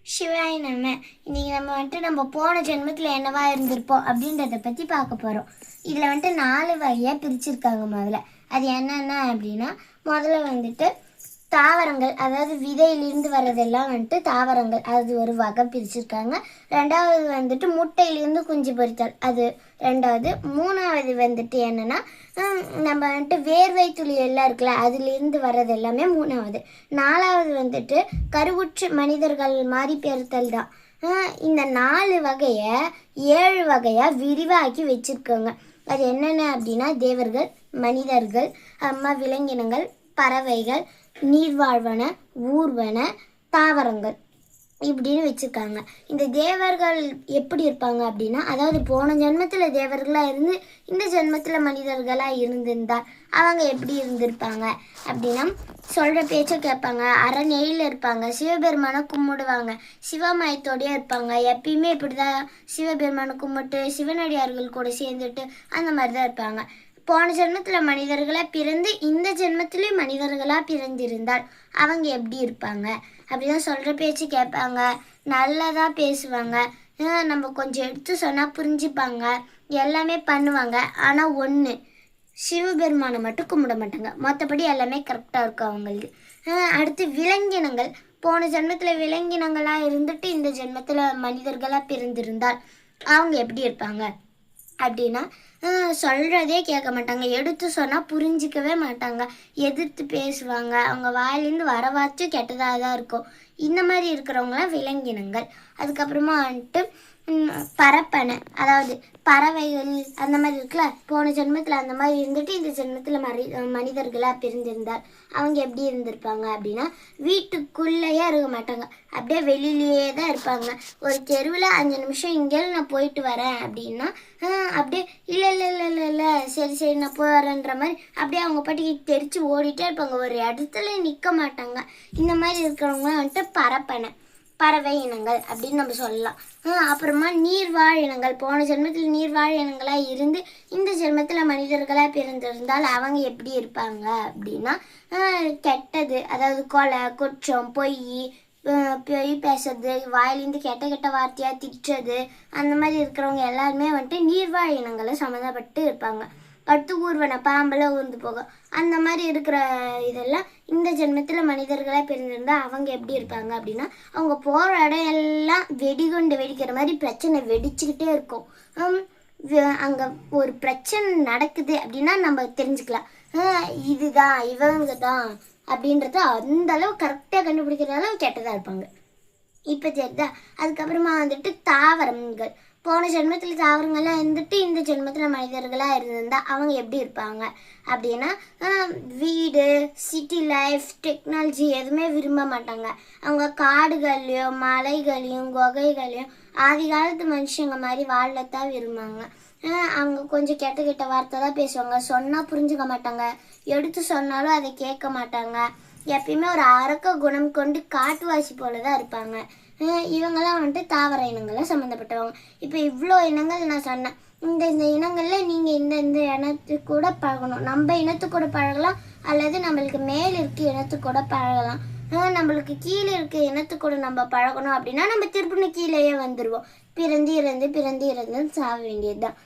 சிவாய் இன்னைக்கு நம்ம நம்ம போன ஜென்மத்தில் என்னவா இருந்திருப்போம் அப்படின்றத பற்றி பார்க்க போகிறோம். இதில் 4 வகையாக பிரிச்சிருக்காங்க. முதல்ல அது என்னென்ன அப்படின்னா, முதல்ல தாவரங்கள், அதாவது விதையிலிருந்து வர்றதெல்லாம் தாவரங்கள், அது ஒரு வகை பிரிச்சிருக்காங்க. ரெண்டாவது முட்டையிலிருந்து குஞ்சு பொரித்தல், அது ரெண்டாவது. மூணாவது என்னன்னா, நம்ம வேர்வை துளி எல்லாம் இருக்குல்ல, அதுலேருந்து வர்றது எல்லாமே மூணாவது. நாலாவது கருவுற்று மனிதர்கள் மாறி பெறுத்தல் தான். இந்த 4 வகையை 7 வகையாக விரிவாக்கி வச்சிருக்காங்க. அது என்னென்ன அப்படின்னா, தேவர்கள், மனிதர்கள், விலங்கினங்கள், பறவைகள், நீர்வாழ்வன, ஊர்வன, தாவரங்கள் இப்படின்னு வச்சுருக்காங்க. இந்த தேவர்கள் எப்படி இருப்பாங்க அப்படின்னா, அதாவது போன ஜென்மத்தில் தேவர்களாக இருந்து இந்த ஜென்மத்தில் மனிதர்களாக இருந்திருந்தால் அவங்க எப்படி இருந்திருப்பாங்க அப்படின்னா, சொல்கிற பேச்சை கேட்பாங்க, அறநெறியில் இருப்பாங்க, சிவபெருமானை கும்பிடுவாங்க, சிவமயத்தோடையே இருப்பாங்க. எப்பயுமே இப்படி தான் சிவபெருமானை கும்பிட்டு சிவனடியார்கள் கூட சேர்ந்துட்டு அந்த மாதிரி தான் இருப்பாங்க. போன ஜென்மத்தில் மனிதர்களாக பிறந்து இந்த ஜென்மத்திலையும் மனிதர்களாக பிறந்திருந்தால் அவங்க எப்படி இருப்பாங்க அப்படிதான். சொல்கிற பேச்சு கேட்பாங்க, நல்லதாக பேசுவாங்க, நம்ம கொஞ்சம் எடுத்து சொன்னால் புரிஞ்சுப்பாங்க, எல்லாமே பண்ணுவாங்க. ஆனால் ஒன்று, சிவபெருமானை மட்டும் கும்பிட மாட்டாங்க. மற்றபடி எல்லாமே கரெக்டாக இருக்கும் அவங்களுக்கு. அடுத்து விலங்கினங்கள். போன ஜென்மத்தில் விலங்கினங்களாக இருந்துட்டு இந்த ஜென்மத்தில் மனிதர்களாக பிறந்திருந்தால் அவங்க எப்படி இருப்பாங்க அப்படின்னா, சொல்கிறதே கேட்க மாட்டாங்க, எடுத்து சொன்னால் புரிஞ்சிக்கவே மாட்டாங்க, எதிர்த்து பேசுவாங்க, அவங்க வாயிலேருந்து வரவாச்சும் கெட்டதாக தான் இருக்கும். இந்த மாதிரி இருக்கிறவங்களாம் விலங்கினங்கள். அதுக்கப்புறமா பரப்பனை, அதாவது பறவைகள் அந்த மாதிரி இருக்குல்ல, போன ஜென்மத்தில் அந்த மாதிரி இருந்துட்டு இந்த ஜென்மத்தில் மனிதர்களாக பிரிந்திருந்தால் அவங்க எப்படி இருந்திருப்பாங்க அப்படின்னா, வீட்டுக்குள்ளேயே இருக்க மாட்டாங்க, அப்படியே வெளியிலேயே தான் இருப்பாங்க. ஒரு தெருவில் 5 நிமிஷம் இங்கேயும் நான் போயிட்டு வரேன் அப்படின்னா, அப்படியே இல்லை இல்லை இல்லை இல்லை இல்லை சரி சரி நான் போய் வரேன்ற மாதிரி அப்படியே அவங்க பாட்டிக்கு தெரிச்சு ஓடிட்டே இருப்பாங்க, ஒரு இடத்துல நிற்க மாட்டாங்க. இந்த மாதிரி இருக்கிறவங்க பரப்பனை, பறவை இனங்கள் அப்படின்னு நம்ம சொல்லலாம். அப்புறமா நீர்வாழ் இனங்கள். போன ஜென்மத்தில் நீர்வாழ் இனங்களாக இருந்து இந்த ஜென்மத்தில் மனிதர்களாக பிறந்திருந்தால் அவங்க எப்படி இருப்பாங்க அப்படின்னா, கெட்டது, அதாவது கொலை, குற்றம், பொய் பேசுறது, வாயிலேருந்து கெட்ட கெட்ட வார்த்தையாக திட்டுறது, அந்த மாதிரி இருக்கிறவங்க எல்லாருமே நீர்வாழ் இனங்களை சம்மந்தப்பட்டு இருப்பாங்க. அடுத்து ஊர்வன, பாம்பில் ஊர்ந்து போகும், அந்த மாதிரி இருக்கிற இதெல்லாம் இந்த ஜென்மத்தில் மனிதர்களாக பிறந்திருந்தால் அவங்க எப்படி இருப்பாங்க அப்படின்னா, அவங்க போகிற இடம் எல்லாம் வெடிகுண்டு வெடிக்கிற மாதிரி பிரச்சனை வெடிச்சுக்கிட்டே இருக்கும். அங்கே ஒரு பிரச்சனை நடக்குது அப்படின்னா நம்ம தெரிஞ்சுக்கலாம், இதுதான் இவங்க தான் அப்படின்றத அந்த அளவு கரெக்டாக கண்டுபிடிக்கிற அளவு கெட்டதாக இருப்பாங்க. இப்போ தெரியுதா? அதுக்கப்புறமா தாவரங்கள். போன ஜென்மத்தில் தாவரங்கள்லாம் இந்த ஜென்மத்தில் மனிதர்களாக இருந்திருந்தால் அவங்க எப்படி இருப்பாங்க அப்படின்னா, வீடு, சிட்டி லைஃப், டெக்னாலஜி எதுவுமே விரும்ப மாட்டாங்க. அவங்க காடுகள்லையும் மலைகளையும் குகைகளையும் ஆதி காலத்து மனுஷங்க மாதிரி வாழத்தான் விரும்புவாங்க. அவங்க கொஞ்சம் கெட்ட கெட்ட வார்த்தை தான் பேசுவாங்க, சொன்னால் புரிஞ்சுக்க மாட்டாங்க, எடுத்து சொன்னாலும் அதை கேட்க மாட்டாங்க. எப்பயுமே ஒரு அரக்க குணம் கொண்டு காட்டுவாசி போல தான் இருப்பாங்க. இவங்கெல்லாம் தாவர இனங்களை சம்மந்தப்பட்டவங்க. இப்போ இவ்வளோ இனங்கள் நான் சொன்னேன். இந்த இனங்களில் நீங்கள் இந்த இனத்து கூட பழகணும், நம்ம இனத்து கூட பழகலாம், அல்லது நம்மளுக்கு மேல் இருக்க இனத்து கூட பழகலாம். நம்மளுக்கு கீழே இருக்க இனத்து கூட நம்ம பழகணும் அப்படின்னா நம்ம திருப்பின்னு கீழேயே வந்துடுவோம். பிறந்து இறந்து சாக வேண்டியது தான்.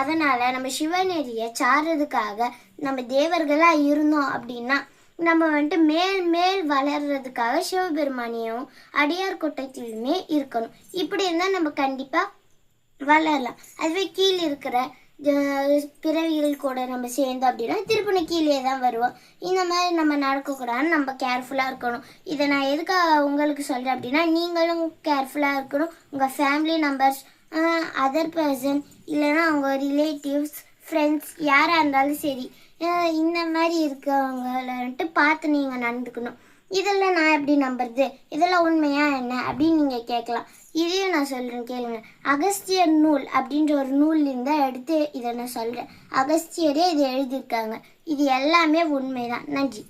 அதனால் நம்ம சிவநெறியை சாடுறதுக்காக நம்ம தேவர்களாக இருந்தோம் அப்படின்னா நம்ம மேல் மேல் வளர்றதுக்காக சிவபெருமானியும் அடியார் கூட்டத்திலுமே இருக்கணும். இப்படி இருந்தால் நம்ம கண்டிப்பாக வளரலாம். அதுவே கீழே இருக்கிற பிறவிகள் கூட நம்ம சேர்ந்தோம் அப்படின்னா திருப்பின கீழே தான் வருவோம். இந்த மாதிரி நம்ம நடக்கக்கூடாதுன்னு நம்ம கேர்ஃபுல்லாக இருக்கணும். இதை நான் எதுக்காக உங்களுக்கு சொல்கிறேன் அப்படின்னா, நீங்களும் கேர்ஃபுல்லாக இருக்கணும். உங்கள் ஃபேமிலி மெம்பர்ஸ், அதர் பர்சன், இல்லைன்னா அவங்க ரிலேட்டிவ்ஸ், ஃப்ரெண்ட்ஸ் யாராக இருந்தாலும் சரி, இந்த மாதிரி இருக்கவங்கள்ட்டு பார்த்து நீங்கள் நடந்துக்கணும். இதெல்லாம் நான் எப்படி நம்புறது, இதெல்லாம் உண்மையா என்ன அப்படின்னு நீங்கள் கேட்கலாம். இதையும் நான் சொல்கிறேன், கேளுங்க. அகஸ்தியர் நூல் அப்படின்ற ஒரு நூல்லேருந்து எடுத்து இதை நான் சொல்கிறேன். அகஸ்தியரே இதை எழுதியிருக்காங்க. இது எல்லாமே உண்மைதான். நன்றி.